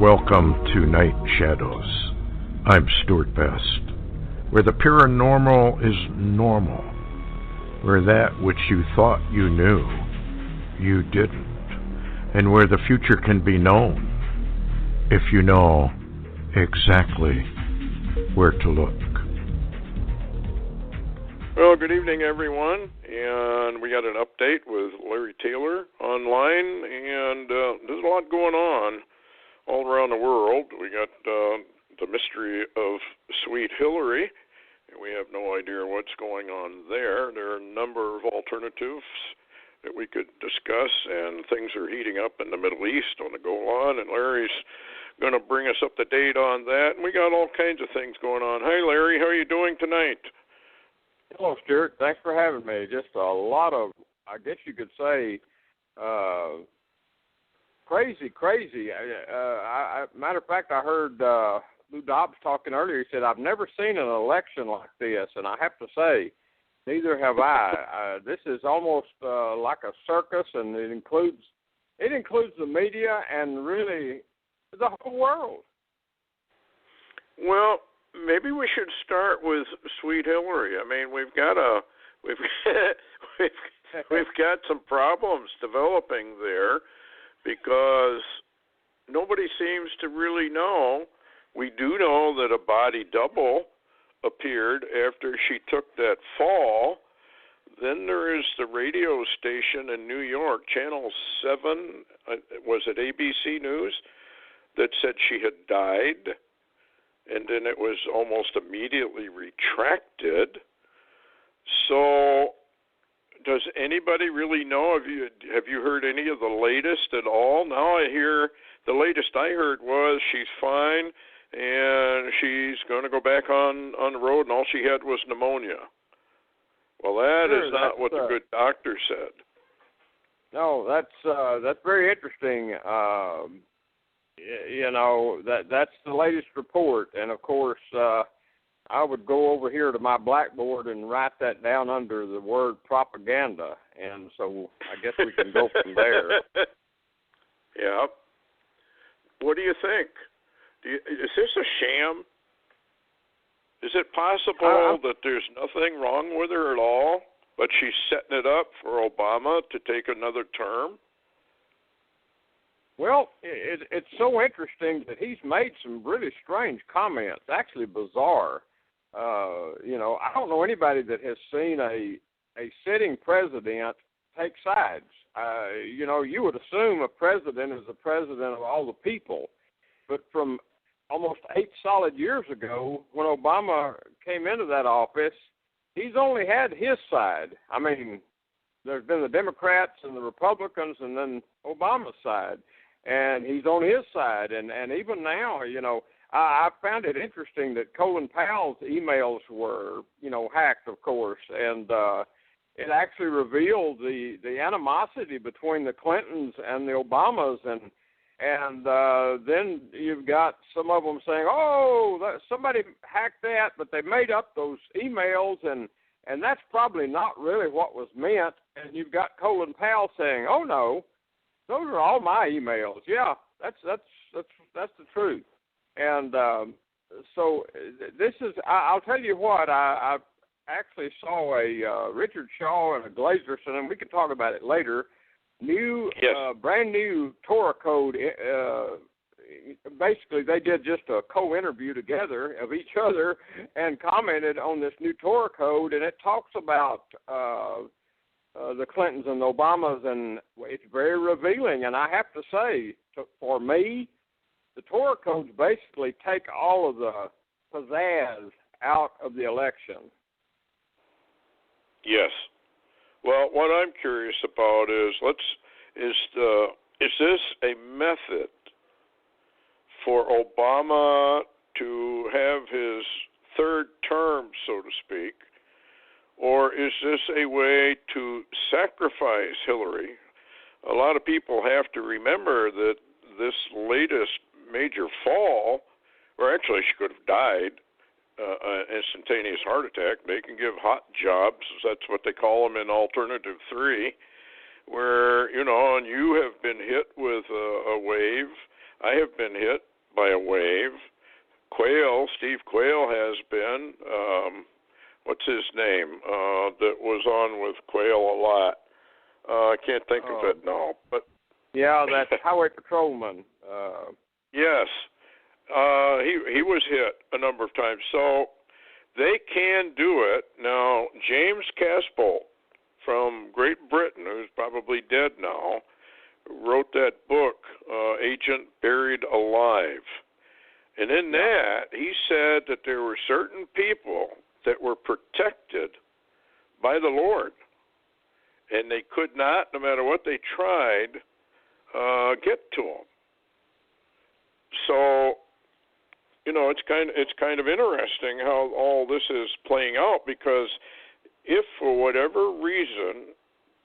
Welcome to Night Shadows. I'm Stuart Best, where the paranormal is normal, where that which you thought you knew, you didn't, and where the future can be known if you know exactly where to look. Well, good evening, everyone, and we got an update with Larry Taylor online, and there's a lot going on all around the world. We got the mystery of Sweet Hillary, and we have no idea what's going on there. There are a number of alternatives that we could discuss, and things are heating up in the Middle East on the Golan, and Larry's going to bring us up to date on that, and we got all kinds of things going on. Hi, Larry, how are you doing tonight? Hello, Stuart. Thanks for having me. Just a lot of, I guess you could say, crazy. Matter of fact, I heard Lou Dobbs talking earlier. He said, I've never seen an election like this, and I have to say, neither have I. This is almost like a circus, and it includes the media and really the whole world. Well, maybe we should start with Sweet Hillary. I mean, we've got some problems developing there because nobody seems to really know. We do know that a body double appeared after she took that fall. Then there is the radio station in New York, Channel 7, was it ABC News, that said she had died. And then it was almost immediately retracted. So, does anybody really know? Have you heard any of the latest at all? Now I hear the latest I heard was she's fine and she's going to go back on the road, and all she had was pneumonia. Well, is not what the good doctor said. No, that's very interesting. You know, that's the latest report, and of course, I would go over here to my blackboard and write that down under the word propaganda, and so I guess we can go from there. Yeah. What do you think? Is this a sham? Is it possible that there's nothing wrong with her at all, but she's setting it up for Obama to take another term? Well, it's so interesting that he's made some really strange comments, actually bizarre. You know, I don't know anybody that has seen a sitting president take sides. You know, you would assume a president is the president of all the people. But from almost 8 solid years ago, when Obama came into that office, he's only had his side. I mean, there's been the Democrats and the Republicans and then Obama's side. And he's on his side. And even now, you know, I found it interesting that Colin Powell's emails were, you know, hacked, of course. And it actually revealed the animosity between the Clintons and the Obamas. And then you've got some of them saying, somebody hacked that, but they made up those emails. And that's probably not really what was meant. And you've got Colin Powell saying, oh, no. Those are all my emails. Yeah, that's the truth. And so this is. I'll tell you what. I actually saw a Richard Shaw and a Glazerson, and we can talk about it later. Brand new Torah code. Basically, they did just a co-interview together of each other and commented on this new Torah code, and it talks about the Clintons and the Obamas, and it's very revealing. And I have to say, for me, the Torah codes basically take all of the pizzazz out of the election. Yes. Well, what I'm curious about is this a method for Obama to have his third term, so to speak? Or is this a way to sacrifice Hillary? A lot of people have to remember that this latest major fall, or actually she could have died, instantaneous heart attack. They can give hot jobs. That's what they call them in Alternative 3, where, you know, and you have been hit with a wave. I have been hit by a wave. Steve Quayle has been. What's his name? That was on with Quayle a lot. I can't think of it now. But yeah, that's Highway Patrolman. Yes, he was hit a number of times. So they can do it. Now, James Caspol from Great Britain, who's probably dead now, wrote that book, Agent Buried Alive. And in that, he said that there were certain people that were protected by the Lord. And they could not, no matter what they tried, get to them. So, it's kind of interesting how all this is playing out, because if for whatever reason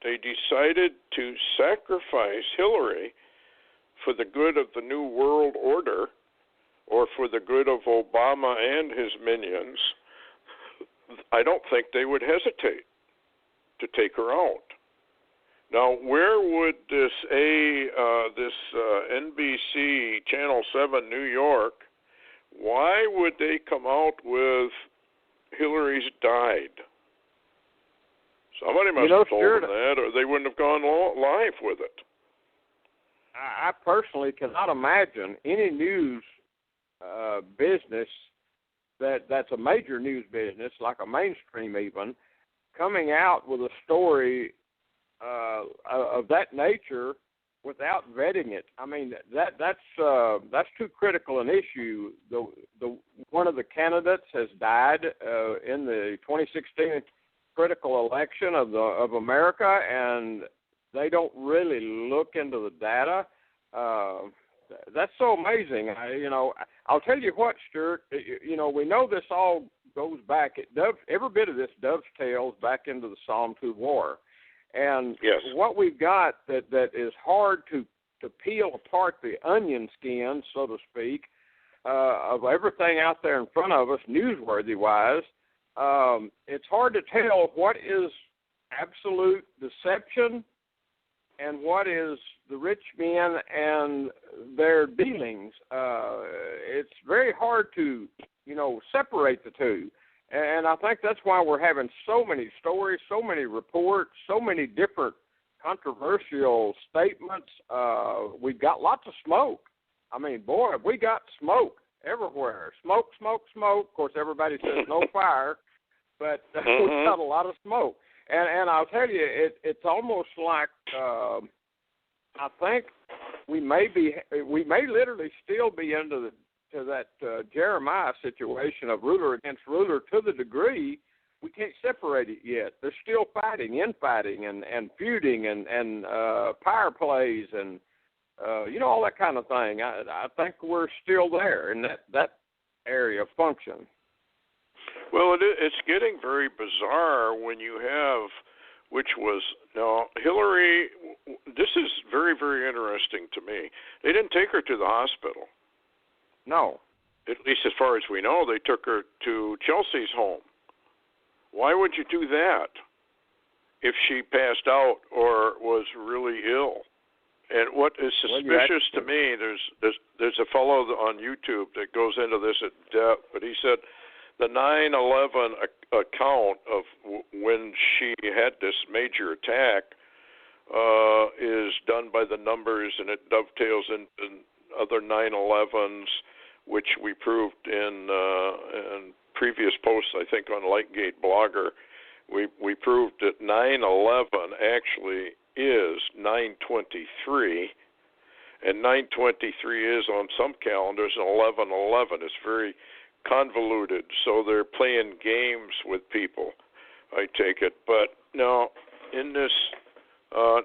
they decided to sacrifice Hillary for the good of the New World Order or for the good of Obama and his minions, I don't think they would hesitate to take her out. Now, where would this NBC Channel 7 New York, why would they come out with Hillary's died? Somebody must have told them that, or they wouldn't have gone live with it. I personally cannot imagine any news business that's a major news business, like a mainstream even, coming out with a story of that nature without vetting it. I mean, that's too critical an issue. The one of the candidates has died in the 2016 critical election of America, and they don't really look into the data. That's so amazing. I'll tell you what, Stuart. We know this all goes back. Every bit of this dovetails back into the Psalm 2 war. And yes, what we've got that is hard to peel apart the onion skin, so to speak, of everything out there in front of us, newsworthy-wise, it's hard to tell what is absolute deception and what is the rich men and their dealings. It's very hard to, separate the two. And I think that's why we're having so many stories, so many reports, so many different controversial statements. We've got lots of smoke. I mean, boy, we got smoke everywhere. Smoke, smoke, smoke. Of course, everybody says no fire, but we've got a lot of smoke. And I'll tell you, it's almost like I think we may literally still be into that Jeremiah situation of ruler against ruler, to the degree we can't separate it yet. They're still fighting, infighting, and feuding, and power plays, and all that kind of thing. I think we're still there in that area of function. Well, it's getting very bizarre when you have, Hillary. This is very, very interesting to me. They didn't take her to the hospital. No. At least as far as we know, they took her to Chelsea's home. Why would you do that if she passed out or was really ill? And what is suspicious to me, there's a fellow on YouTube that goes into this at depth, but he said the 9/11 account of when she had this major attack is done by the numbers, and it dovetails into other 9/11s, which we proved in previous posts, I think, on Lightgate Blogger. We proved that 9/11 actually is 9/23, and 9/23 is on some calendars, and 11/11 is very convoluted, so they're playing games with people, I take it. But now, in this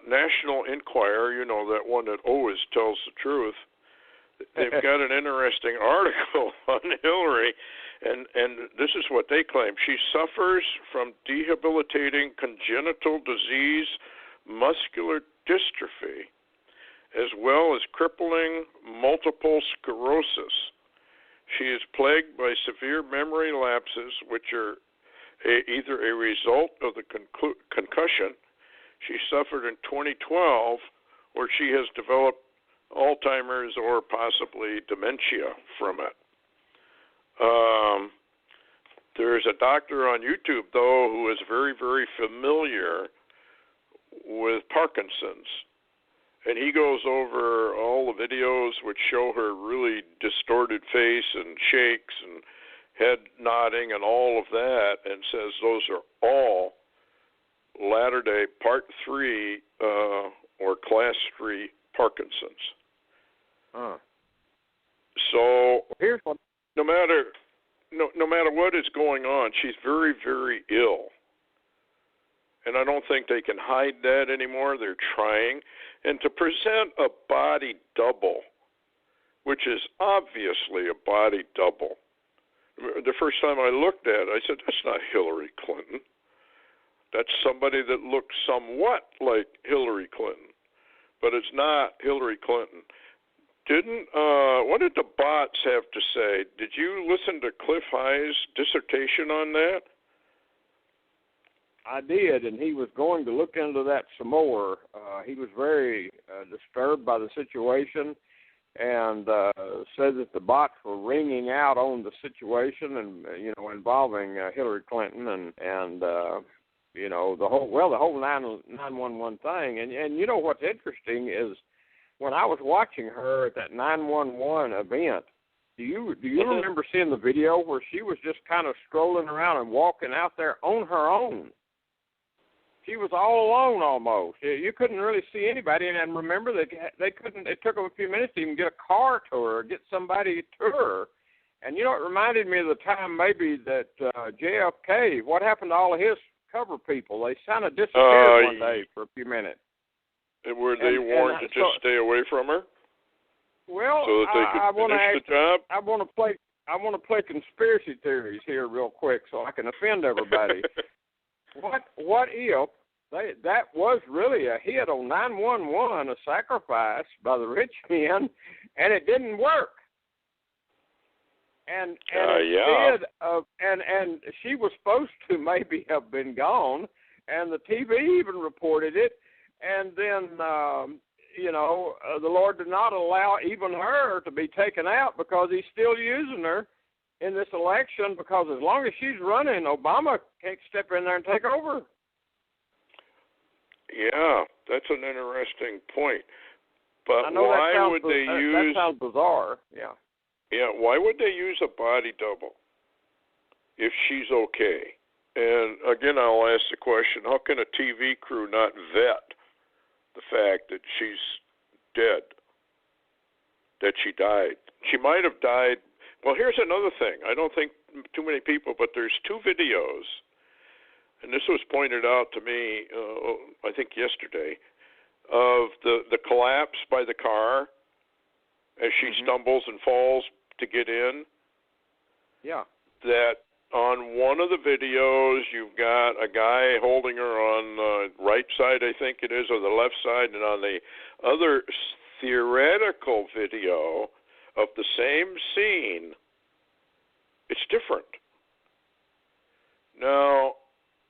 National Enquirer, that one that always tells the truth, they've got an interesting article on Hillary, and this is what they claim. She suffers from debilitating congenital disease, muscular dystrophy, as well as crippling multiple sclerosis. She is plagued by severe memory lapses, which are either a result of the concussion she suffered in 2012, or she has developed Alzheimer's or possibly dementia from it. There's a doctor on YouTube, though, who is very, very familiar with Parkinson's. And he goes over all the videos which show her really distorted face and shakes and head nodding and all of that, and says those are all latter-day Part 3 or Class 3 Parkinson's. So here's what. no matter what is going on, she's very, very ill. And I don't think they can hide that anymore. They're trying. And to present a body double, which is obviously a body double, the first time I looked at it, I said, that's not Hillary Clinton. That's somebody that looks somewhat like Hillary Clinton. But it's not Hillary Clinton. What did the bots have to say? Did you listen to Cliff High's dissertation on that? I did, and he was going to look into that some more. He was very disturbed by the situation and said that the bots were ringing out on the situation and, involving Hillary Clinton and the whole 911 thing. And you know what's interesting is when I was watching her at that 911 event, do you remember seeing the video where she was just kind of strolling around and walking out there on her own? She was all alone almost. You couldn't really see anybody. And remember, they couldn't. It took them a few minutes to even get a car to her, or get somebody to her. And it reminded me of the time maybe that JFK. What happened to all of his cover people? They kind of disappeared one day for a few minutes. Were they warned to just stay away from her? Well, so that they could finish the job? I want to play conspiracy theories here real quick so I can offend everybody. What if that was really a hit on 911, a sacrifice by the rich men, and it didn't work? And she was supposed to maybe have been gone, and the TV even reported it. And then, the Lord did not allow even her to be taken out because he's still using her in this election, because as long as she's running, Obama can't step in there and take over. Yeah, that's an interesting point. But I know why would they use... That sounds bizarre, yeah. Yeah, why would they use a body double if she's okay? And again, I'll ask the question, how can a TV crew not vet the fact that she's dead, that she died? She might have died. Well, here's another thing. I don't think too many people, but there's two videos, and this was pointed out to me, I think yesterday, of the collapse by the car as she stumbles and falls to get in. Yeah. That on one of the videos, you've got a guy holding her on the right side, I think it is, or the left side, and on the other theoretical video of the same scene, it's different. Now,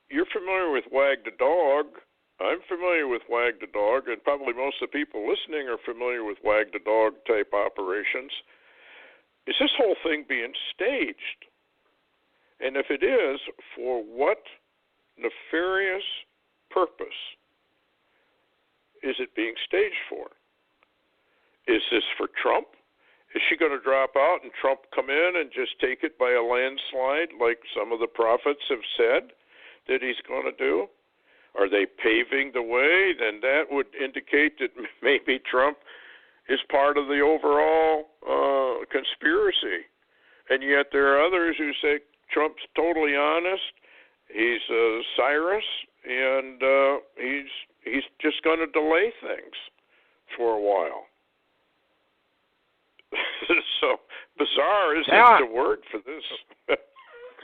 you're familiar with Wag the Dog. I'm familiar with Wag the Dog, and probably most of the people listening are familiar with Wag the Dog type operations. Is this whole thing being staged? And if it is, for what nefarious purpose is it being staged for? Is this for Trump? Is she going to drop out and Trump come in and just take it by a landslide like some of the prophets have said that he's going to do? Are they paving the way? Then that would indicate that maybe Trump is part of the overall conspiracy. And yet there are others who say Trump's totally honest. He's Cyrus, and he's just going to delay things for a while. So bizarre isn't the word for this.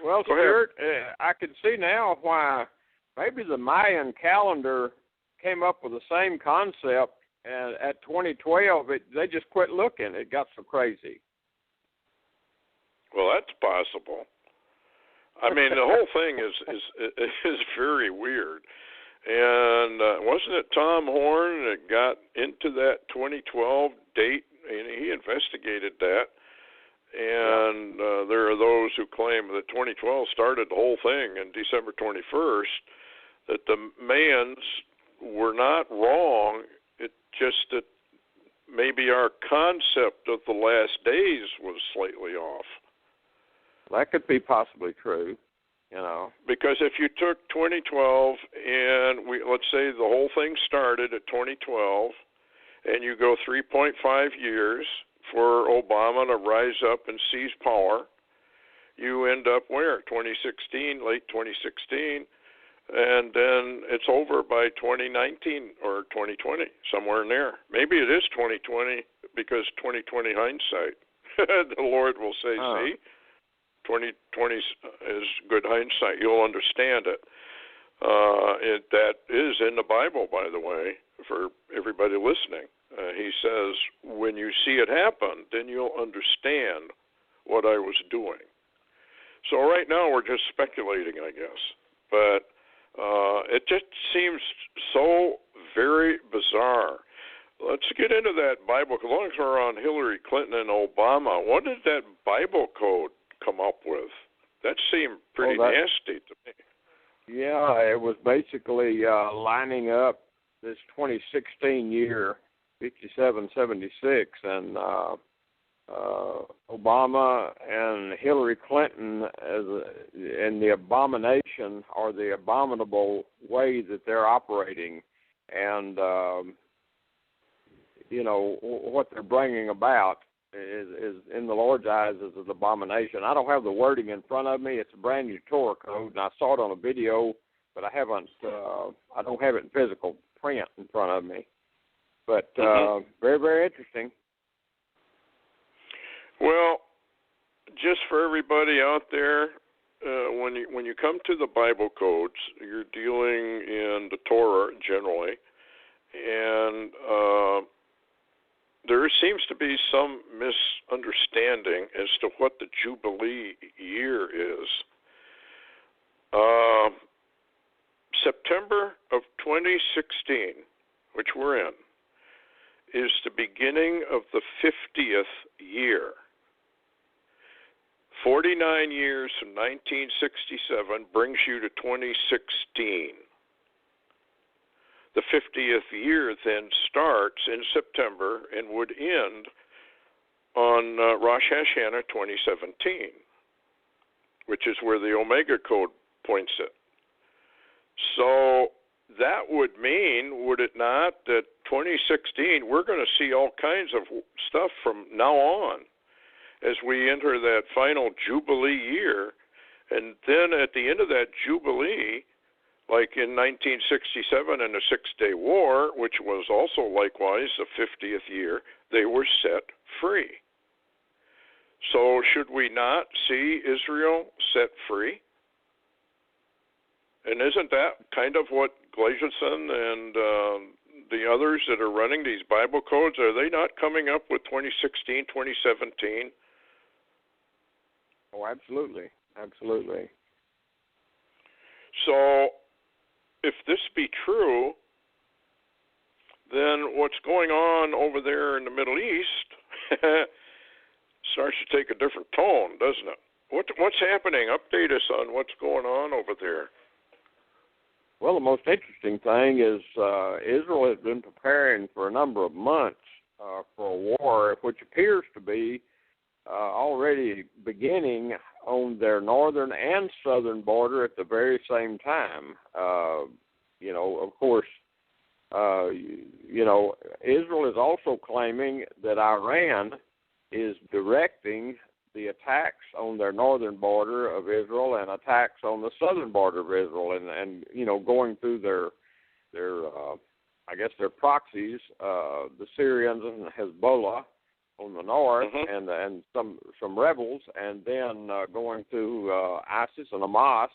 Well, Stuart, I can see now why maybe the Mayan calendar came up with the same concept, and at 2012 they just quit looking. It got so crazy. Well, that's possible. I mean, the whole thing is very weird. And wasn't it Tom Horn that got into that 2012 date, and he investigated that. And there are those who claim that 2012 started the whole thing, and December 21st, that the Mayans were not wrong. It just that maybe our concept of the last days was slightly off. That could be possibly true, Because if you took 2012 and let's say the whole thing started at 2012, and you go 3.5 years for Obama to rise up and seize power, you end up where? 2016, late 2016, and then it's over by 2019 or 2020, somewhere in there. Maybe it is 2020 because 2020 hindsight. The Lord will say, see, 2020 is good hindsight. You'll understand it. That is in the Bible, by the way, for everybody listening. He says, when you see it happen, then you'll understand what I was doing. So right now we're just speculating, I guess. But it just seems so very bizarre. Let's get into that Bible. As long as we're on Hillary Clinton and Obama, what did that Bible code come up with? That seemed pretty nasty to me. Yeah, it was basically lining up this 2016 year, 5776, and Obama and Hillary Clinton and the abomination or the abominable way that they're operating, and what they're bringing about is in the Lord's eyes is an abomination. I don't have the wording in front of me. It's a brand new Torah code, and I saw it on a video, but I don't have it in physical print in front of me. But very, very interesting. Well, just for everybody out there, when you come to the Bible codes, you're dealing in the Torah generally, and there seems to be some misunderstanding as to what the Jubilee year is. September of 2016, which we're in, is the beginning of the 50th year. 49 years from 1967 brings you to 2016. The 50th year then starts in September and would end on Rosh Hashanah 2017, which is where the Omega Code points it. So that would mean, would it not, that 2016, we're going to see all kinds of stuff from now on as we enter that final Jubilee year. And then at the end of that Jubilee, like in 1967 in the Six-Day War, which was also likewise the 50th year, they were set free. So should we not see Israel set free? And isn't that kind of what Glaserson and the others that are running these Bible codes, are they not coming up with 2016, 2017? Oh, absolutely. Absolutely. So if this be true, then what's going on over there in the Middle East starts to take a different tone, doesn't it? What's happening? Update us on what's going on over there. Well, the most interesting thing is Israel has been preparing for a number of months for a war, which appears to be already beginning on their northern and southern border at the very same time. Of course, Israel is also claiming that Iran is directing the attacks on their northern border of Israel and attacks on the southern border of Israel, and going through their proxies, the Syrians and Hezbollah on the north, and some rebels, and then going through ISIS and Hamas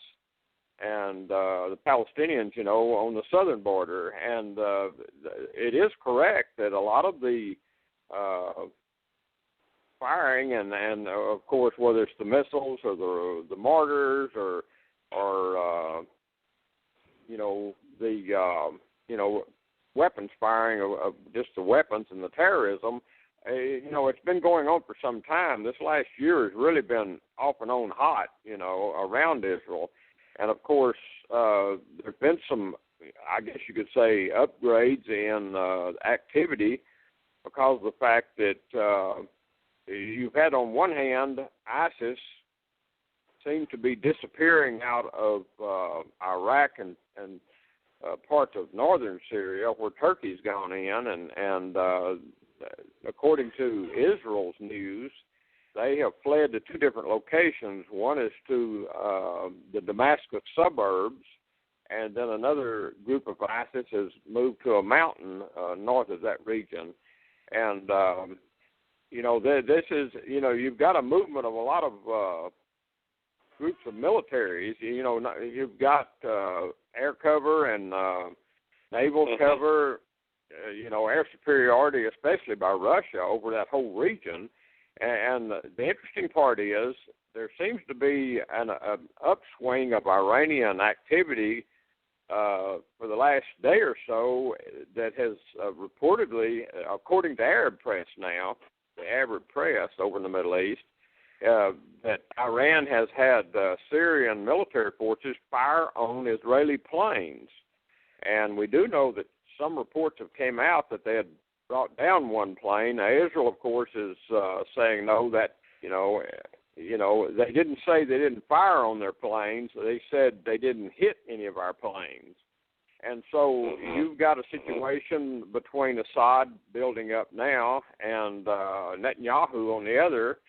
and the Palestinians, on the southern border. And it is correct that a lot of the firing and of course, whether it's the missiles or the mortars or the weapons firing of just the weapons and the terrorism it's been going on for some time. This last year has really been off and on hot, around Israel. And, of course, there's been some, I guess you could say, upgrades in activity because of the fact that you've had, on one hand, ISIS seem to be disappearing out of Iraq and parts of northern Syria, where Turkey's gone in, and according to Israel's news, they have fled to two different locations. One is to the Damascus suburbs, and then another group of ISIS has moved to a mountain north of that region. And, this is, you've got a movement of a lot of groups of militaries. You've got air cover and naval cover, air superiority, especially by Russia, over that whole region. And the interesting part is there seems to be an upswing of Iranian activity for the last day or so that has reportedly, according to Arab press now, the Arab press over in the Middle East, that Iran has had Syrian military forces fire on Israeli planes. And we do know that some reports have came out that they had brought down one plane. Now, Israel, of course, is saying no, that, they didn't say they didn't fire on their planes. They said they didn't hit any of our planes. And so you've got a situation between Assad building up now and Netanyahu on the other.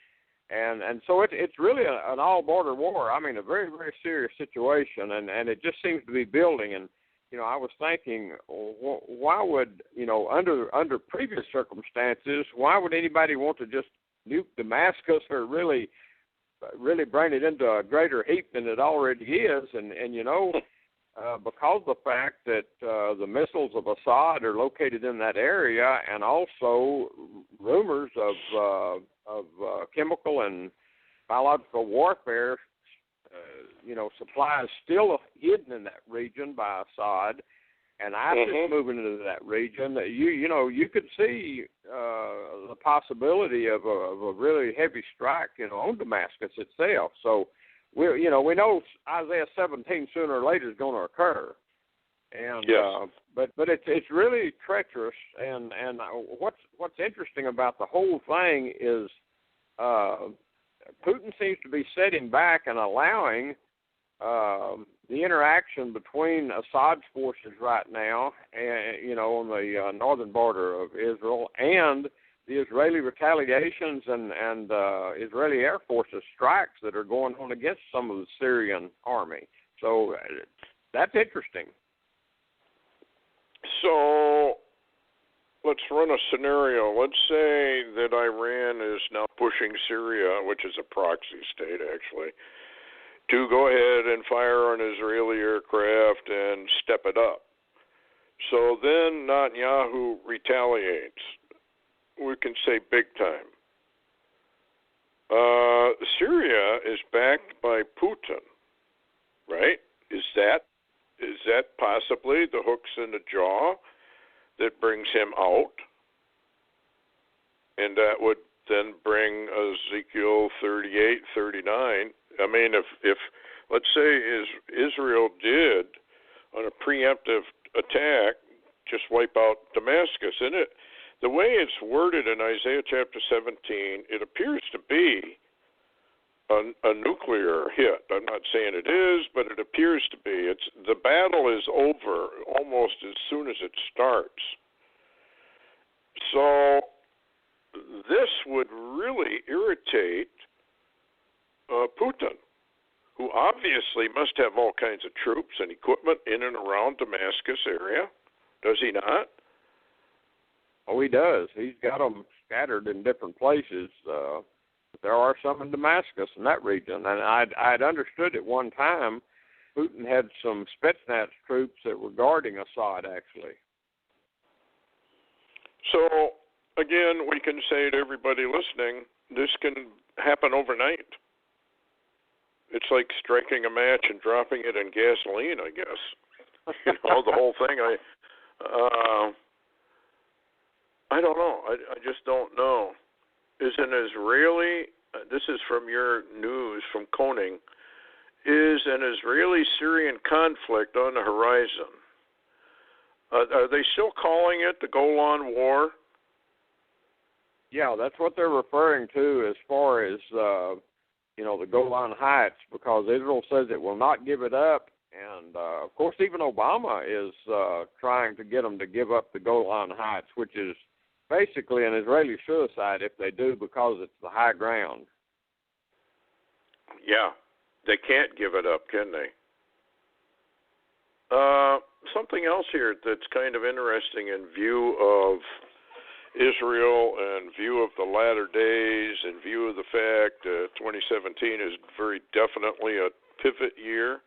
And so it's really an all-border war. I mean, a very, very serious situation, and it just seems to be building. And, I was thinking, why would, under previous circumstances, why would anybody want to just nuke Damascus or really bring it into a greater heat than it already is? And because of the fact that the missiles of Assad are located in that area, and also rumors of chemical and biological warfare, supplies still hidden in that region by Assad, and ISIS moving into that region, you could see the possibility of a really heavy strike, on Damascus itself. So we know Isaiah 17 sooner or later is going to occur, and yes. But it's really treacherous, and what's interesting about the whole thing is Putin seems to be sitting back and allowing the interaction between Assad's forces right now, and on the northern border of Israel, and the Israeli retaliations and Israeli Air Force's strikes that are going on against some of the Syrian army. So that's interesting. So let's run a scenario. Let's say that Iran is now pushing Syria, which is a proxy state actually, to go ahead and fire on Israeli aircraft and step it up. So then Netanyahu retaliates. We can say big time. Syria is backed by Putin, right? Is that possibly the hooks in the jaw that brings him out? And that would then bring Ezekiel 38, 39. I mean, if let's say Israel did, on a preemptive attack, just wipe out Damascus, and the way it's worded in Isaiah chapter 17, it appears to be a nuclear hit. I'm not saying it is, but it appears to be. The battle is over almost as soon as it starts. So this would really irritate Putin, who obviously must have all kinds of troops and equipment in and around Damascus area. Does he not? Oh, he does. He's got them scattered in different places. There are some in Damascus, in that region. And I'd understood at one time Putin had some Spetsnaz troops that were guarding Assad, actually. So, again, we can say to everybody listening, this can happen overnight. It's like striking a match and dropping it in gasoline, I guess. The whole thing. I don't know. I just don't know. Is an Israeli, this is from your news from Koning, is an Israeli-Syrian conflict on the horizon? Are they still calling it the Golan War? Yeah, that's what they're referring to as far as, the Golan Heights, because Israel says it will not give it up. And, of course, even Obama is trying to get them to give up the Golan Heights, which is basically an Israeli suicide if they do, because it's the high ground. Yeah, they can't give it up, can they? Something else here that's kind of interesting in view of Israel and view of the latter days and view of the fact 2017 is very definitely a pivot year.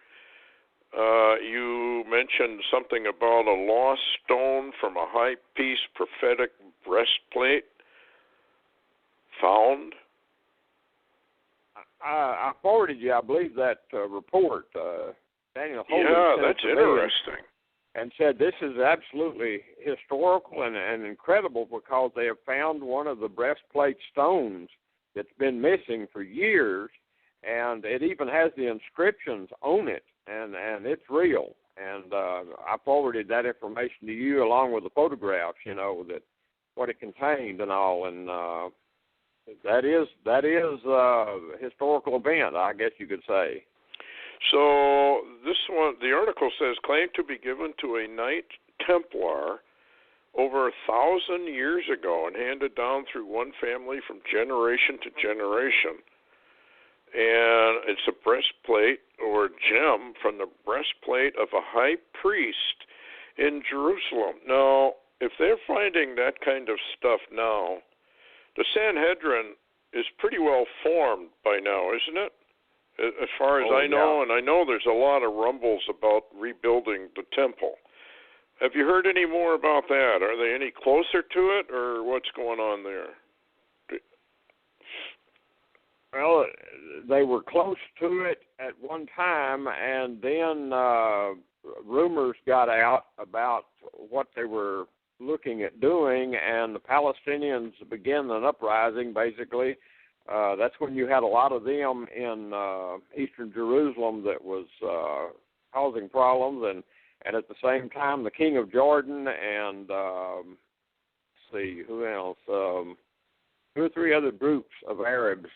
You mentioned something about a lost stone from a high peace prophetic breastplate found. I forwarded you, I believe, that report. Daniel Holden yeah, that's interesting. And said this is absolutely historical and incredible, because they have found one of the breastplate stones that's been missing for years, and it even has the inscriptions on it, and it's real. And I forwarded that information to you along with the photographs, that what it contained and all, and that is a historical event, I guess you could say. So this one, the article says, claimed to be given to a Knight Templar over 1,000 years ago and handed down through one family from generation to generation. And it's a breastplate or gem from the breastplate of a high priest in Jerusalem. Now, if they're finding that kind of stuff now, the Sanhedrin is pretty well formed by now, isn't it? As far as I know, and I know there's a lot of rumbles about rebuilding the temple. Have you heard any more about that? Are they any closer to it, or what's going on there? Well, they were close to it at one time, and then rumors got out about what they were looking at doing, and the Palestinians began an uprising, basically. That's when you had a lot of them in eastern Jerusalem that was causing problems, and at the same time, the king of Jordan and, let's see, who else? 2 or 3 other groups of Arabs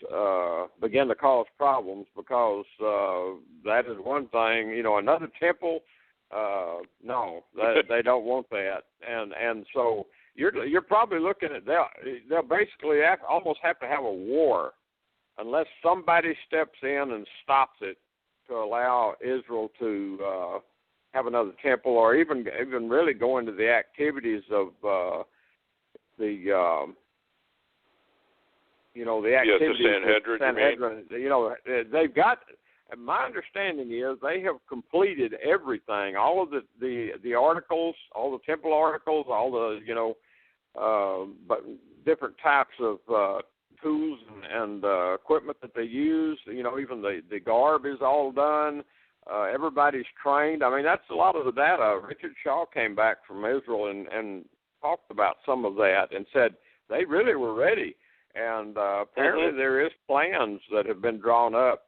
began to cause problems, because that is one thing. Another temple, no, they don't want that, and so you're probably looking at they'll basically almost have to have a war unless somebody steps in and stops it to allow Israel to have another temple, or even really go into the activities of the activities the Sanhedrin. They've got. My understanding is they have completed everything. All of the articles, all the temple articles, all the but different types of tools and equipment that they use. Even the garb is all done. Everybody's trained. I mean, that's a lot of the data. Richard Shaw came back from Israel and talked about some of that and said they really were ready. And apparently there is plans that have been drawn up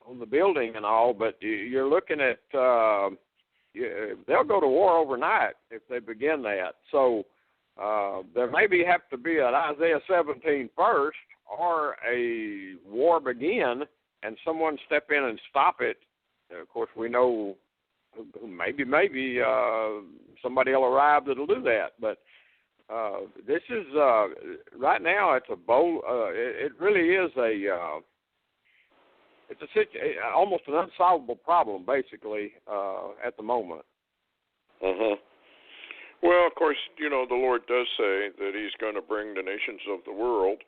on the building and all, but you're looking at they'll go to war overnight if they begin that. So there maybe have to be an Isaiah 17 first, or a war begin and someone step in and stop it. Of course, we know maybe somebody will arrive that'll do that, but this is right now. It's a bold. It really is it's almost an unsolvable problem, basically, at the moment. Well, of course, the Lord does say that He's going to bring the nations of the world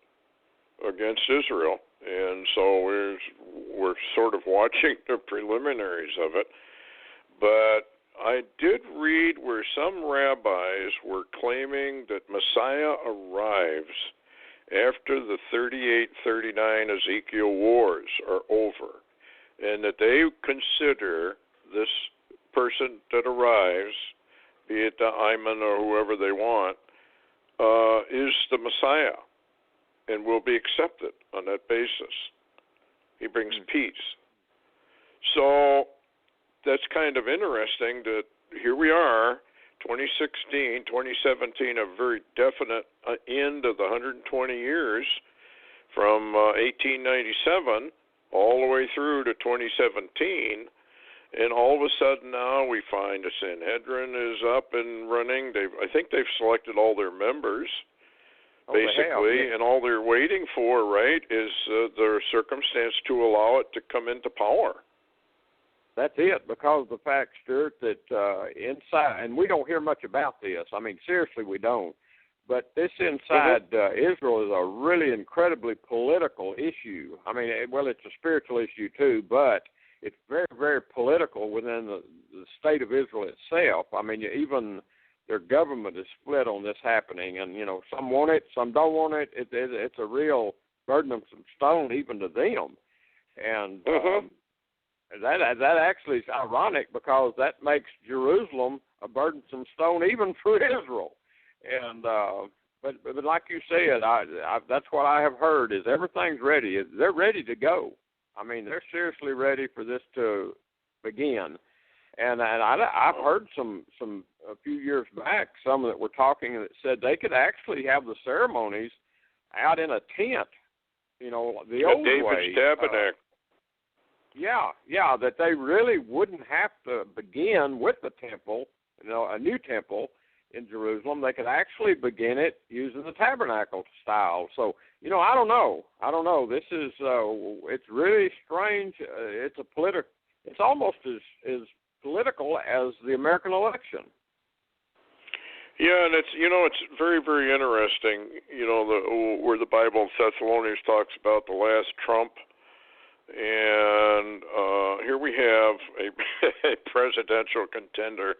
against Israel, and so we're sort of watching the preliminaries of it. But I did read where some rabbis were claiming that Messiah arrives after the 38-39 Ezekiel wars are over, and that they consider this person that arrives, be it the Ayman or whoever they want, is the Messiah and will be accepted on that basis. He brings peace. So that's kind of interesting that here we are, 2016, 2017, a very definite end of the 120 years from 1897 all the way through to 2017. And all of a sudden now we find the Sanhedrin is up and running. I think they've selected all their members, basically, and all they're waiting for, right, is the circumstance to allow it to come into power. That's it, because of the fact, Stuart, that inside, and we don't hear much about this. I mean, seriously, we don't. But this inside Israel is a really incredibly political issue. I mean, well, it's a spiritual issue too, but it's very, very political within the state of Israel itself. I mean, even their government is split on this happening, and, you know, some want it, some don't want it. It's a real burdensome stone even to them. And that actually is ironic, because that makes Jerusalem a burdensome stone even for Israel. And but like you said, that's what I have heard, is everything's ready. They're ready to go. I mean, they're seriously ready for this to begin. And I've heard a few years back, some that were talking that said they could actually have the ceremonies out in a tent, you know, the old David's way. tabernacle. Yeah, that they really wouldn't have to begin with the temple, you know, a new temple in Jerusalem. They could actually begin it using the tabernacle style. So, you know, I don't know. This is it's really strange. It's almost as political as the American election. Yeah, and it's very, very interesting. You know, where the Bible in Thessalonians talks about the last trump. And here we have a presidential contender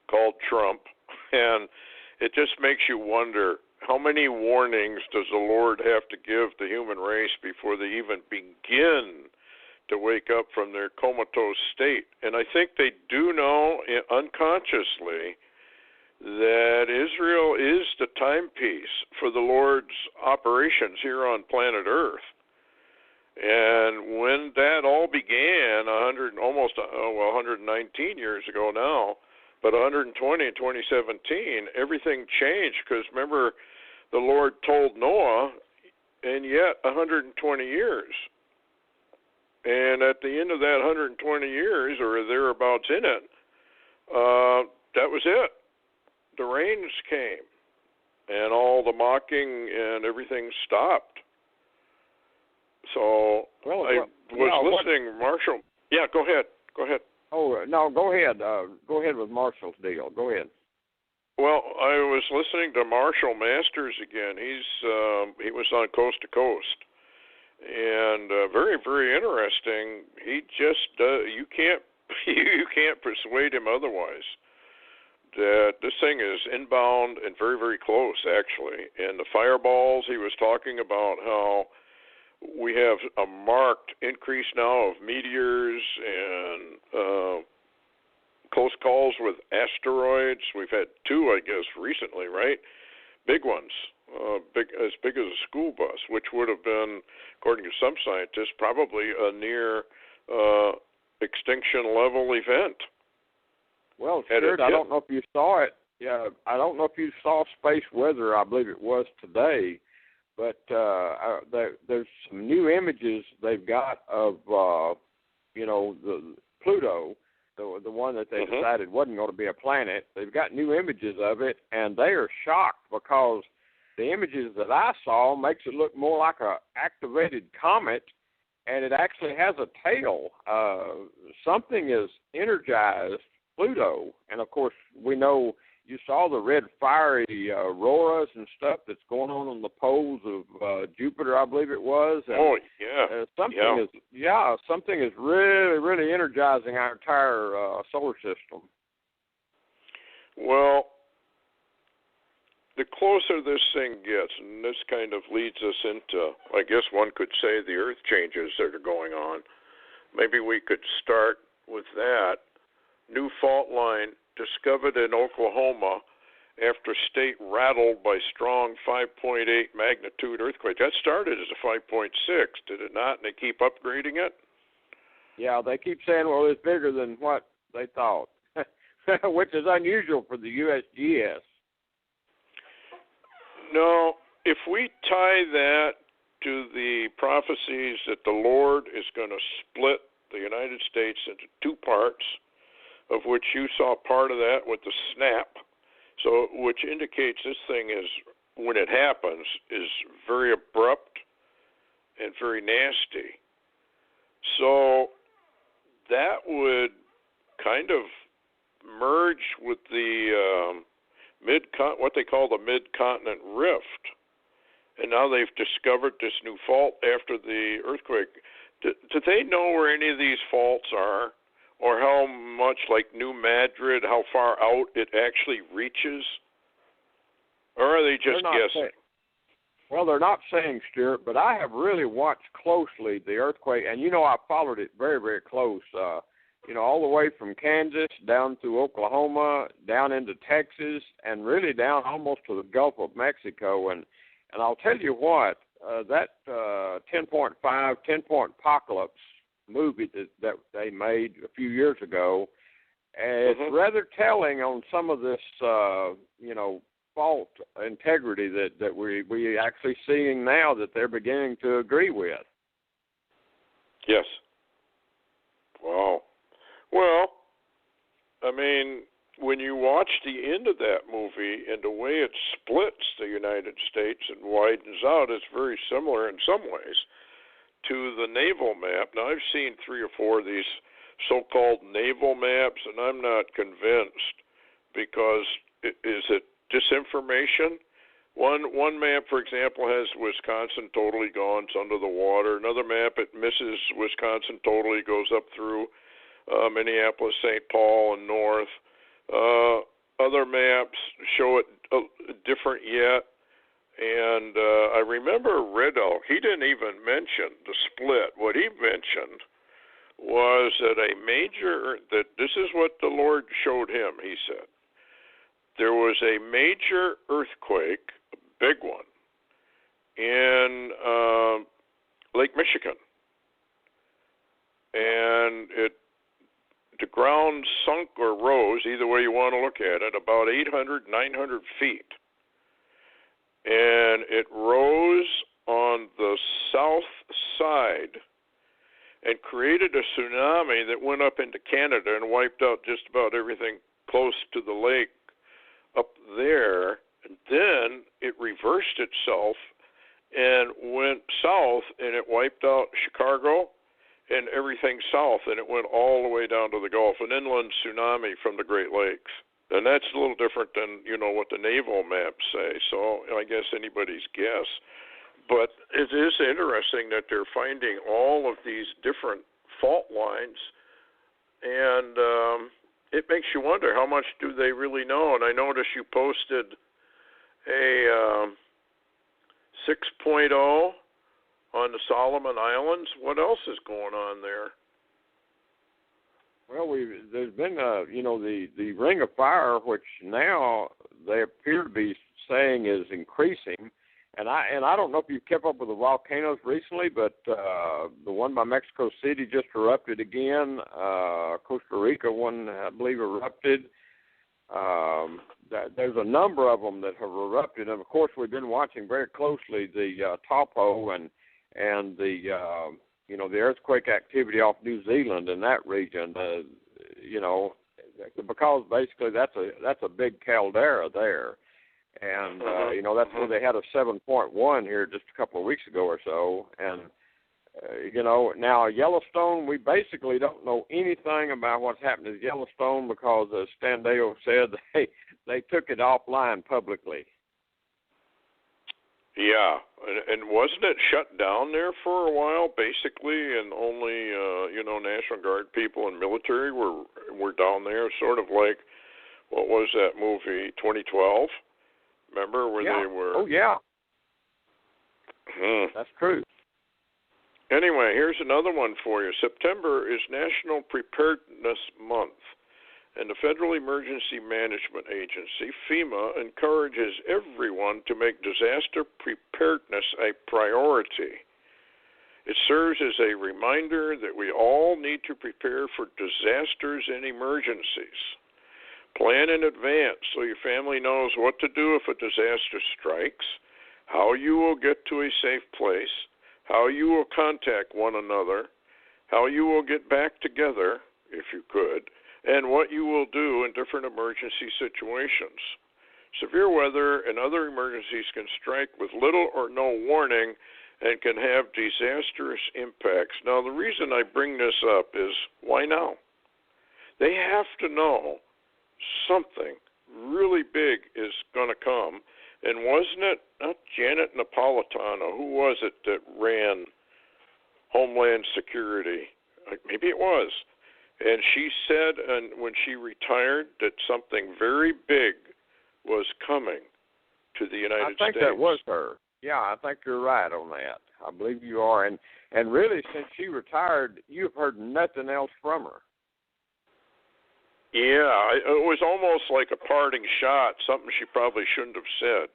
called Trump, and it just makes you wonder, how many warnings does the Lord have to give the human race before they even begin to wake up from their comatose state? And I think they do know unconsciously that Israel is the timepiece for the Lord's operations here on planet Earth. And when that all began, 119 years ago now, but 120 in 2017, everything changed, because remember, the Lord told Noah, and yet 120 years. And at the end of that 120 years, or thereabouts in it, that was it. The rains came, and all the mocking and everything stopped. So I was listening, Marshall. Yeah, go ahead. Oh, no, go ahead. Go ahead with Marshall's deal. Go ahead. Well, I was listening to Marshall Masters again. He was on Coast to Coast, and very, very interesting. He just you can't persuade him otherwise that this thing is inbound and very, very close, actually. And the fireballs, he was talking about how we have a marked increase now of meteors and close calls with asteroids. We've had two, I guess, recently, right? Big ones, as big as a school bus, which would have been, according to some scientists, probably a near extinction level event. Well, Stuart, I don't know if you saw it. Yeah, I don't know if you saw Space Weather. I believe it was today. But there's some new images they've got of, the Pluto, the one that they decided wasn't going to be a planet. They've got new images of it, and they are shocked, because the images that I saw makes it look more like a activated comet, and it actually has a tail. Something is energized Pluto, and of course we know. You saw the red fiery auroras and stuff that's going on the poles of Jupiter, I believe it was. And, something is really, really energizing our entire solar system. Well, the closer this thing gets, and this kind of leads us into, I guess one could say, the Earth changes that are going on. Maybe we could start with that. New fault line discovered in Oklahoma, after state rattled by strong 5.8 magnitude earthquake. That started as a 5.6, did it not? And they keep upgrading it? Yeah, they keep saying, well, it's bigger than what they thought, which is unusual for the USGS. No, if we tie that to the prophecies that the Lord is going to split the United States into two parts, of which you saw part of that with the snap, so which indicates this thing is, when it happens, is very abrupt and very nasty. So that would kind of merge with the what they call the mid-continent rift. And now they've discovered this new fault after the earthquake. Do they know where any of these faults are, or how much, like New Madrid, how far out it actually reaches? Or are they just guessing? Well, they're not saying, Stuart, but I have really watched closely the earthquake, and I followed it very, very close. All the way from Kansas down through Oklahoma, down into Texas, and really down almost to the Gulf of Mexico. And I'll tell you what, that 10.5, 10-point apocalypse movie that they made a few years ago, it's rather telling on some of this, fault integrity that we actually seeing now that they're beginning to agree with. Yes. Wow. Well, I mean, when you watch the end of that movie and the way it splits the United States and widens out, it's very similar in some ways to the naval map. Now, I've seen 3 or 4 of these so-called naval maps, and I'm not convinced because is it disinformation? One map, for example, has Wisconsin totally gone, it's under the water. Another map, it misses Wisconsin totally, goes up through Minneapolis, St. Paul, and north. Other maps show it different yet. And I remember Riddle, he didn't even mention the split. What he mentioned was that this is what the Lord showed him, he said. There was a major earthquake, a big one, in Lake Michigan. And the ground sunk or rose, either way you want to look at it, about 800, 900 feet. And it rose on the south side and created a tsunami that went up into Canada and wiped out just about everything close to the lake up there. And then it reversed itself and went south, and it wiped out Chicago and everything south, and it went all the way down to the Gulf, an inland tsunami from the Great Lakes. And that's a little different than, what the naval maps say, so I guess anybody's guess. But it is interesting that they're finding all of these different fault lines, and it makes you wonder, how much do they really know? And I noticed you posted a 6.0 on the Solomon Islands. What else is going on there? Well, there's been, the Ring of Fire, which now they appear to be saying is increasing. And I don't know if you've kept up with the volcanoes recently, but the one by Mexico City just erupted again. Costa Rica one, I believe, erupted. There's a number of them that have erupted, and of course we've been watching very closely the Taupo and the the earthquake activity off New Zealand in that region. Because basically that's a big caldera there, and that's where they had a 7.1 here just a couple of weeks ago or so, and now Yellowstone, we basically don't know anything about what's happened to Yellowstone because, as Standeo said, they took it offline publicly. Yeah, and wasn't it shut down there for a while, basically, and only National Guard people and military were down there, sort of like, what was that movie, 2012? Remember where they were? Oh yeah, That's true. Anyway, here's another one for you. September is National Preparedness Month, and the Federal Emergency Management Agency, FEMA, encourages everyone to make disaster preparedness a priority. It serves as a reminder that we all need to prepare for disasters and emergencies. Plan in advance so your family knows what to do if a disaster strikes, how you will get to a safe place, how you will contact one another, how you will get back together, if you could, and what you will do in different emergency situations. Severe weather and other emergencies can strike with little or no warning and can have disastrous impacts. Now, the reason I bring this up is, why now? They have to know something really big is going to come. And wasn't it, not Janet Napolitano, who was it that ran Homeland Security? Maybe it was. And she said, and when she retired, that something very big was coming to the United States. I think that was her. Yeah, I think you're right on that. I believe you are. And really, since she retired, you've heard nothing else from her. Yeah, it was almost like a parting shot, something she probably shouldn't have said.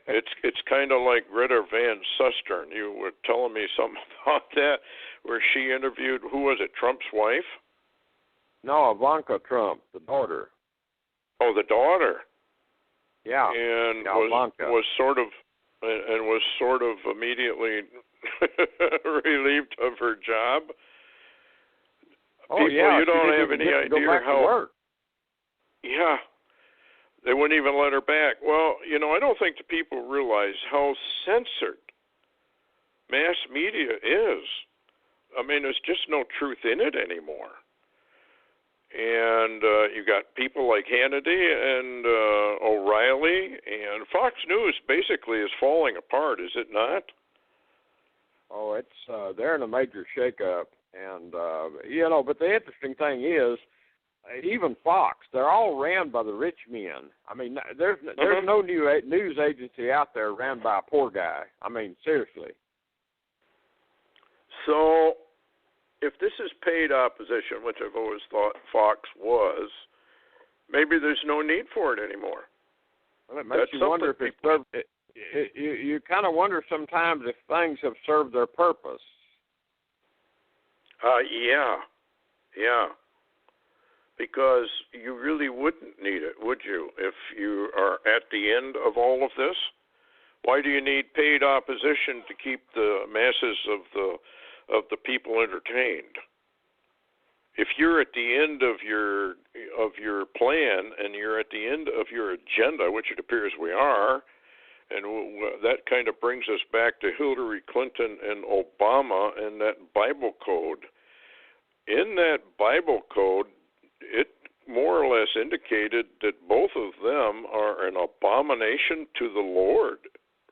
It's kind of like Greta Van Susteren. You were telling me something about that, where she interviewed, who was it, Trump's wife? No, Ivanka Trump, the daughter. Oh, the daughter. Yeah. And Ivanka. was sort of immediately relieved of her job. Oh, People, yeah, you don't have any idea how. Yeah, they wouldn't even let her back. Well, I don't think the people realize how censored mass media is. I mean, there's just no truth in it anymore. And you got people like Hannity and O'Reilly, and Fox News basically is falling apart, is it not? Oh, it's they're in a major shakeup. And, but the interesting thing is, even Fox, they're all ran by the rich men. I mean, there's no news agency out there ran by a poor guy. I mean, seriously. So, if this is paid opposition, which I've always thought Fox was, maybe there's no need for it anymore. Well, it makes you wonder if it served. You kind of wonder sometimes if things have served their purpose. Yeah. Because you really wouldn't need it, would you, if you are at the end of all of this? Why do you need paid opposition to keep the masses of the people entertained? If you're at the end of your plan and you're at the end of your agenda, which it appears we are, and that kind of brings us back to Hillary Clinton and Obama and that Bible code. In that Bible code, it more or less indicated that both of them are an abomination to the Lord,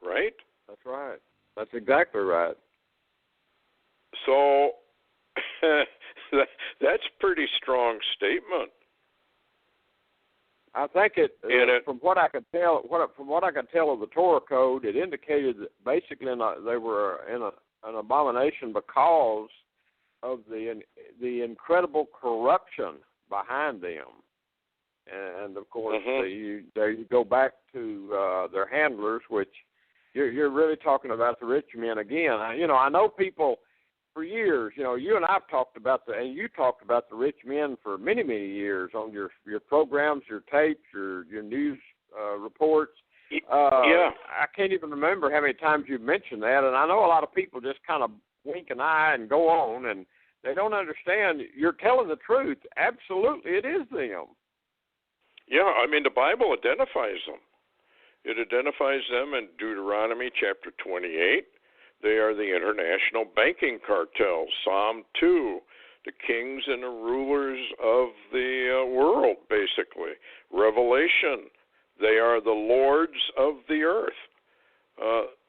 right? That's right. That's exactly right. So that's a pretty strong statement. I think from what I could tell of the Torah code, it indicated that basically they were in an abomination because of the incredible corruption behind them, and of course there you go back to their handlers, which you're really talking about the rich men again. I know people. For years, you and I've talked about and you talked about the rich men for many, many years on your programs, your tapes, your news reports. Yeah. I can't even remember how many times you've mentioned that, and I know a lot of people just kind of wink an eye and go on, and they don't understand. You're telling the truth. Absolutely, it is them. Yeah, I mean, the Bible identifies them. It identifies them in Deuteronomy chapter 28. They are the international banking cartel, Psalm 2, the kings and the rulers of the world, basically. Revelation, they are the lords of the earth.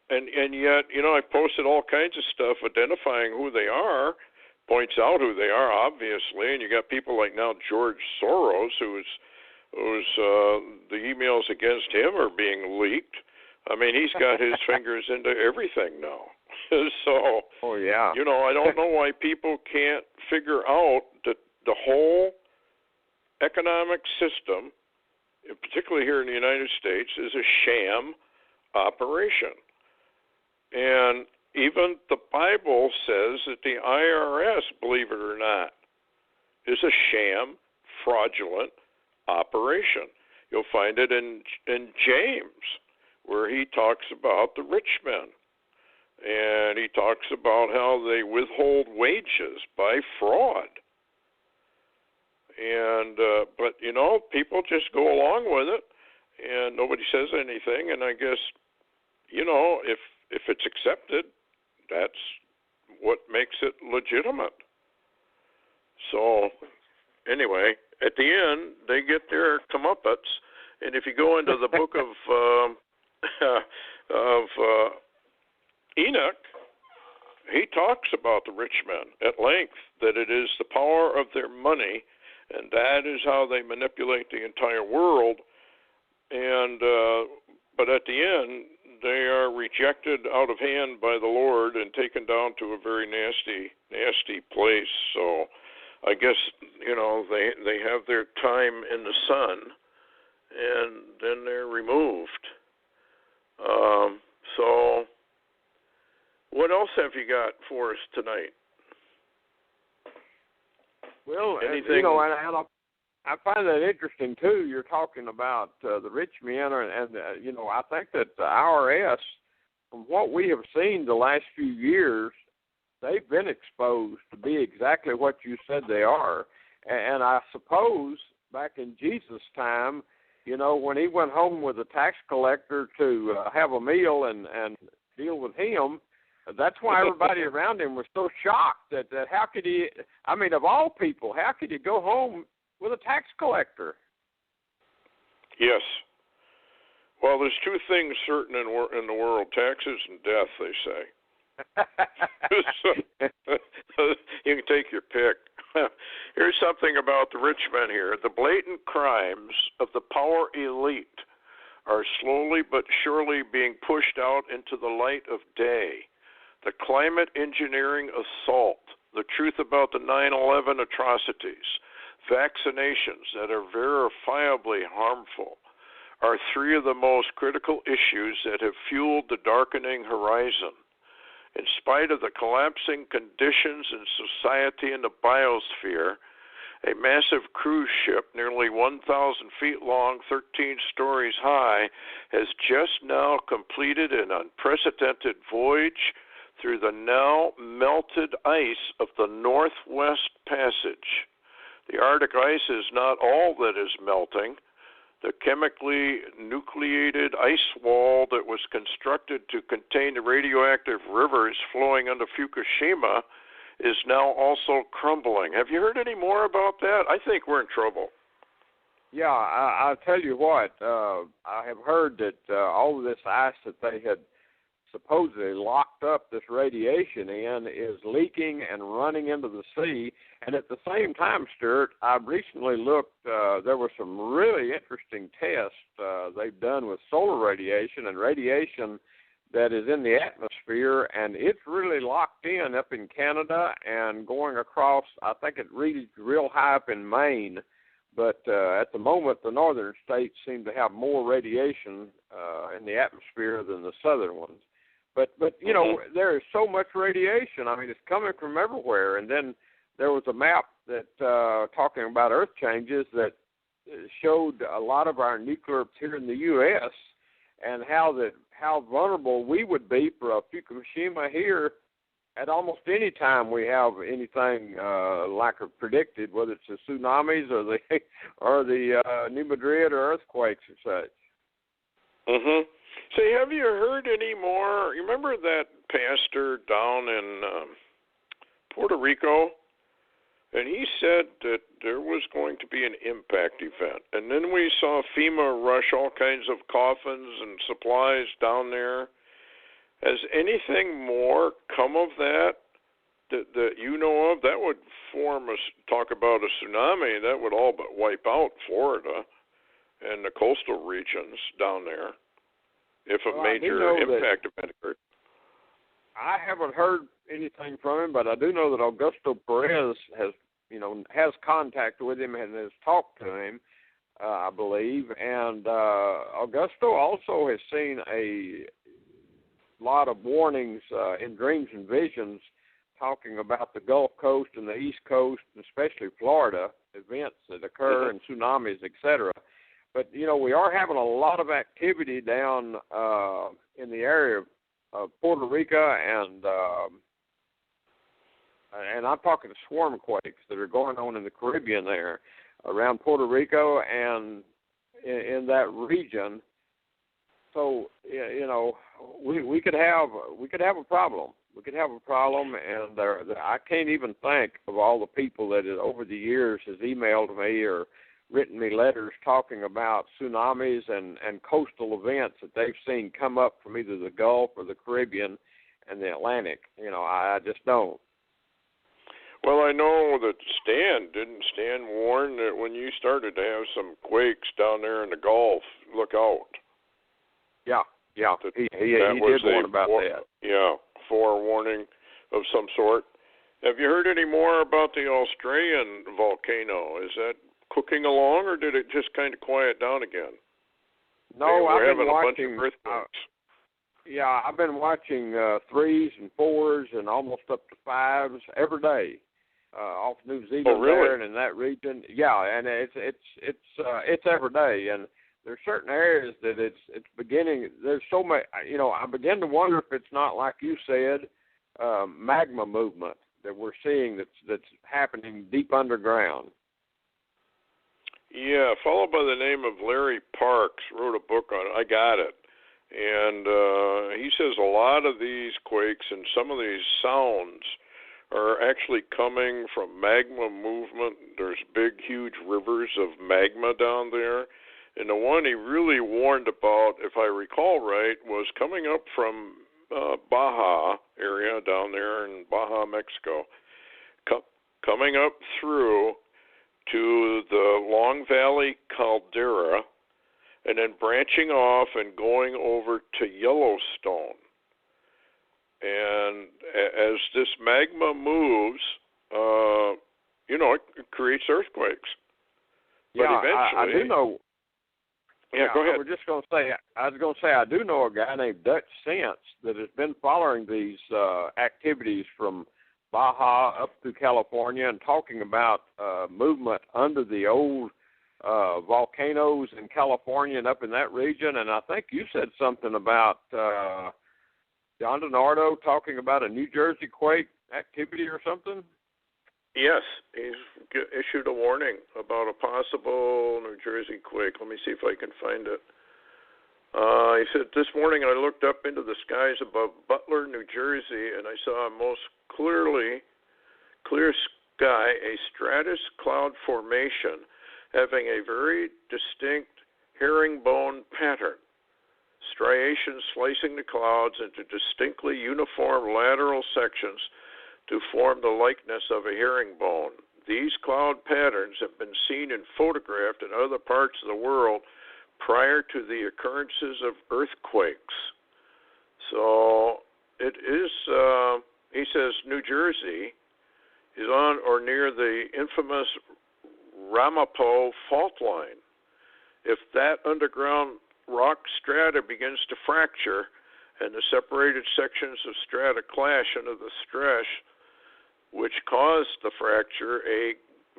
And yet, I posted all kinds of stuff identifying who they are, points out who they are, obviously, and you got people like now George Soros, who's the emails against him are being leaked. I mean, he's got his fingers into everything now. So, oh yeah. I don't know why people can't figure out that the whole economic system, particularly here in the United States, is a sham operation. And even the Bible says that the IRS, believe it or not, is a sham, fraudulent operation. You'll find it in James, where he talks about the rich men. And he talks about how they withhold wages by fraud. And but people just go along with it, and nobody says anything. And I guess if it's accepted, that's what makes it legitimate. So anyway, at the end, they get their comeuppance. And if you go into the book of Enoch, he talks about the rich men at length, that it is the power of their money, and that is how they manipulate the entire world. And but at the end, they are rejected out of hand by the Lord and taken down to a very nasty place. So I guess they have their time in the sun, and then they're removed. So what else have you got for us tonight? Well, anything? And I find that interesting too. You're talking about the rich men, and I think that the IRS, from what we have seen the last few years, they've been exposed to be exactly what you said they are. And I suppose back in Jesus' time, when he went home with a tax collector to have a meal and deal with him, that's why everybody around him was so shocked that how could he, of all people, how could he go home with a tax collector? Yes. Well, there's two things certain in the world, taxes and death, they say. So, you can take your pick. Here's something about the rich men here. The blatant crimes of the power elite are slowly but surely being pushed out into the light of day. The climate engineering assault, the truth about the 9/11 atrocities, vaccinations that are verifiably harmful, are three of the most critical issues that have fueled the darkening horizon. In spite of the collapsing conditions in society and the biosphere, a massive cruise ship, nearly 1,000 feet long, 13 stories high, has just now completed an unprecedented voyage through the now melted ice of the Northwest Passage. The Arctic ice is not all that is melting. The chemically nucleated ice wall that was constructed to contain the radioactive rivers flowing under Fukushima is now also crumbling. Have you heard any more about that? I think we're in trouble. Yeah, I'll tell you what. I have heard that all of this ice that they had supposedly locked up this radiation in is leaking and running into the sea. And at the same time, Stuart, I recently looked, there were some really interesting tests they've done with solar radiation and radiation that is in the atmosphere, and it's really locked in up in Canada and going across, I think it reads real high up in Maine. But at the moment, the northern states seem to have more radiation in the atmosphere than the southern ones. But there is so much radiation. It's coming from everywhere. And then there was a map that talking about earth changes that showed a lot of our nuclear here in the U.S. and how vulnerable we would be for a Fukushima here at almost any time we have anything like predicted, whether it's the tsunamis or the New Madrid or earthquakes or such. Mm-hmm. Say, have you heard any more? You remember that pastor down in Puerto Rico? And he said that there was going to be an impact event. And then we saw FEMA rush all kinds of coffins and supplies down there. Has anything more come of that you know of? That would talk about a tsunami. That would all but wipe out Florida and the coastal regions down there if a major impact event occurred. I haven't heard anything from him, but I do know that Augusto Perez has has contact with him and has talked to him, I believe. And Augusto also has seen a lot of warnings in dreams and visions talking about the Gulf Coast and the East Coast, and especially Florida, events that occur and tsunamis, etc. But, we are having a lot of activity down in the area of Puerto Rico, and I'm talking the swarm quakes that are going on in the Caribbean there, around Puerto Rico and in that region. So, we could have a problem. We could have a problem, and I can't even think of all the people that over the years has emailed me or written me letters talking about tsunamis and coastal events that they've seen come up from either the Gulf or the Caribbean and the Atlantic. I just don't. Well, I know that Stan warn that when you started to have some quakes down there in the Gulf, look out. Yeah. He did warn about that. Yeah, forewarning of some sort. Have you heard any more about the Australian volcano? Is that cooking along, or did it just kind of quiet down again? No, I've been watching a bunch of earthquakes. I've been watching 3s and 4s and almost up to 5s every day off New Zealand there and in that region. Yeah, and it's every day, and there's certain areas that it's beginning. There's so much. I begin to wonder if it's not, like you said, magma movement that we're seeing that's happening deep underground. Yeah, a fellow by the name of Larry Parks wrote a book on it. I got it. And he says a lot of these quakes and some of these sounds are actually coming from magma movement. There's big, huge rivers of magma down there. And the one he really warned about, if I recall right, was coming up from Baja area down there in Baja, Mexico, coming up through to the Long Valley caldera, and then branching off and going over to Yellowstone. And as this magma moves, it creates earthquakes. But eventually, I do know. Yeah, go ahead. I was going to say, I do know a guy named Dutch Sense that has been following these activities from Baja up through California and talking about movement under the old volcanoes in California and up in that region. And I think you said something about John DiNardo talking about a New Jersey quake activity or something. Yes, he's issued a warning about a possible New Jersey quake. Let me see if I can find it. He said, this morning I looked up into the skies above Butler, New Jersey, and I saw a most clear sky, a stratus cloud formation having a very distinct herringbone pattern, striations slicing the clouds into distinctly uniform lateral sections to form the likeness of a herringbone. These cloud patterns have been seen and photographed in other parts of the world prior to the occurrences of earthquakes. So it is, he says, New Jersey is on or near the infamous Ramapo fault line. If that underground rock strata begins to fracture and the separated sections of strata clash under the stress which caused the fracture, a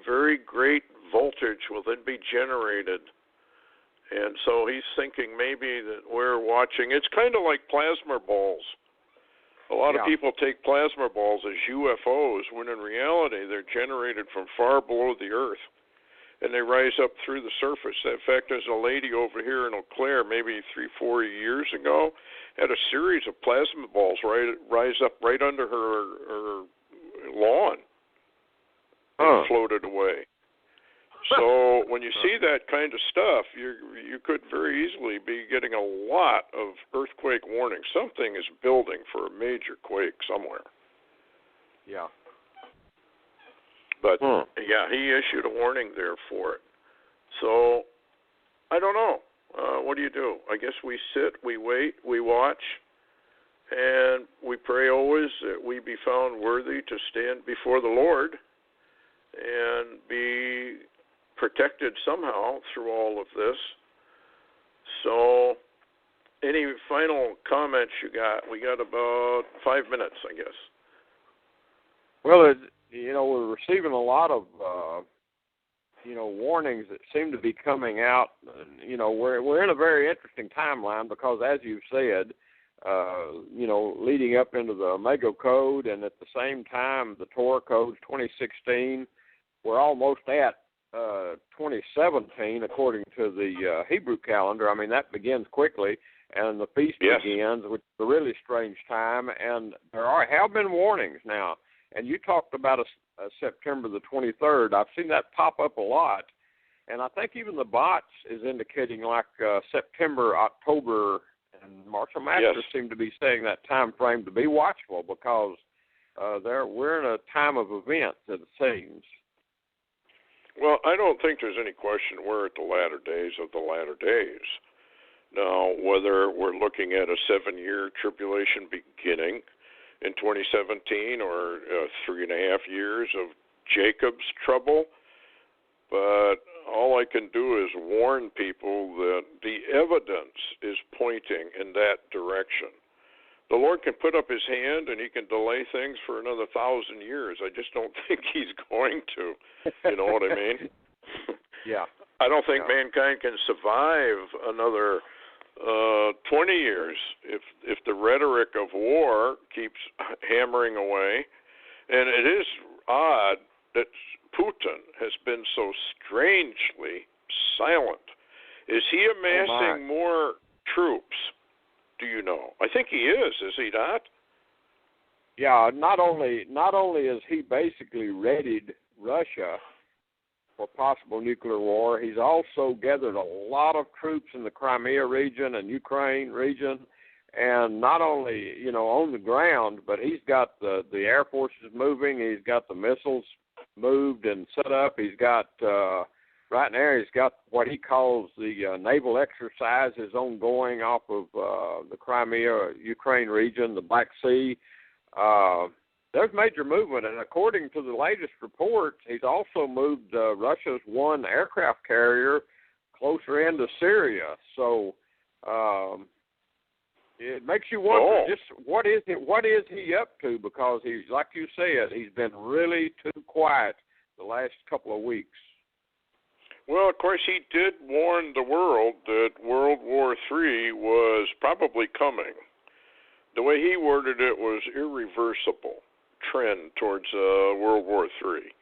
very great voltage will then be generated. And so he's thinking maybe that we're watching. It's kind of like plasma balls. A lot of people take plasma balls as UFOs, when in reality they're generated from far below the earth, and they rise up through the surface. In fact, there's a lady over here in Eau Claire, maybe 3-4 years ago, had a series of plasma balls rise up right under her lawn and floated away. So when you see that kind of stuff, you could very easily be getting a lot of earthquake warnings. Something is building for a major quake somewhere. Yeah. But, he issued a warning there for it. So, I don't know. What do? I guess we sit, we wait, we watch, and we pray always that we be found worthy to stand before the Lord. and be protected somehow through all of this. So, any final comments you got? We got about 5 minutes, I guess. Well, we're receiving a lot of, warnings that seem to be coming out. We're in a very interesting timeline because, as you've said, leading up into the Omega Code, and at the same time, the Torah Code's 2016, we're almost at 2017, according to the Hebrew calendar. I mean, that begins quickly, and the feast begins, which is a really strange time, and there have been warnings now. And you talked about a September the 23rd. I've seen that pop up a lot, and I think even the bots is indicating like September, October, and Marshall Masters seem to be saying that time frame to be watchful because we're in a time of events, it seems. Well, I don't think there's any question we're at the latter days of the latter days. Now, whether we're looking at a 7-year tribulation beginning in 2017 or 3.5 years of Jacob's trouble, but all I can do is warn people that the evidence is pointing in that direction. The Lord can put up his hand and he can delay things for another 1,000 years. I just don't think he's going to. You know what I mean? Yeah. I don't think mankind can survive another 20 years if the rhetoric of war keeps hammering away. And it is odd that Putin has been so strangely silent. Is he amassing more troops? Do you know? I think he is he not? Yeah, not only is he basically readied Russia for possible nuclear war, he's also gathered a lot of troops in the Crimea region and Ukraine region, and not only, on the ground, but he's got the air forces moving, he's got the missiles moved and set up, he's got right now he's got what he calls the naval exercises ongoing off of the Crimea, Ukraine region, the Black Sea. There's major movement, and according to the latest reports, he's also moved Russia's one aircraft carrier closer into Syria. So it makes you wonder just what is he up to, because he's, like you said, he's been really too quiet the last couple of weeks. Well, of course, he did warn the world that World War III was probably coming. The way he worded it was irreversible trend towards World War III.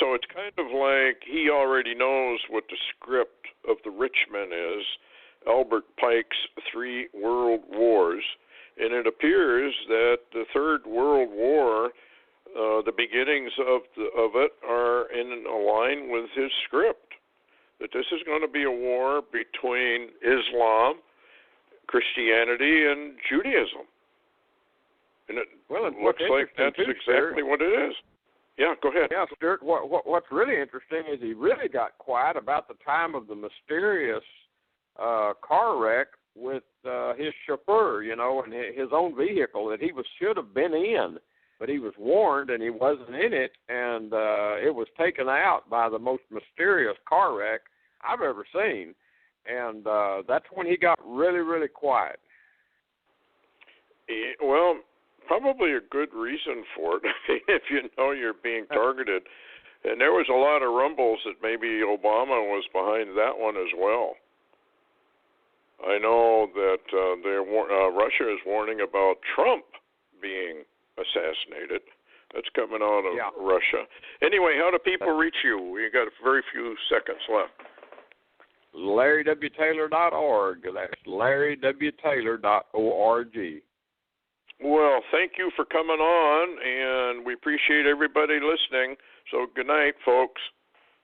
So it's kind of like he already knows what the script of the rich men is, Albert Pike's 3 World Wars, and it appears that the Third World War, the beginnings of it are in line with his script, that this is going to be a war between Islam, Christianity, and Judaism. And it looks like that's exactly what it is. Yeah, go ahead. Yeah, Stuart, what's really interesting is he really got quiet about the time of the mysterious car wreck with his chauffeur, and his own vehicle that he should have been in. But he was warned, and he wasn't in it, and it was taken out by the most mysterious car wreck I've ever seen. And that's when he got really, really quiet. Well, probably a good reason for it, if you know you're being targeted. And there was a lot of rumbles that maybe Obama was behind that one as well. I know that Russia is warning about Trump being assassinated. That's coming out of Russia. Anyway, how do people reach you? We got very few seconds left. LarryWTaylor.org. That's LarryWTaylor.org. Well, thank you for coming on, and we appreciate everybody listening. So good night, folks.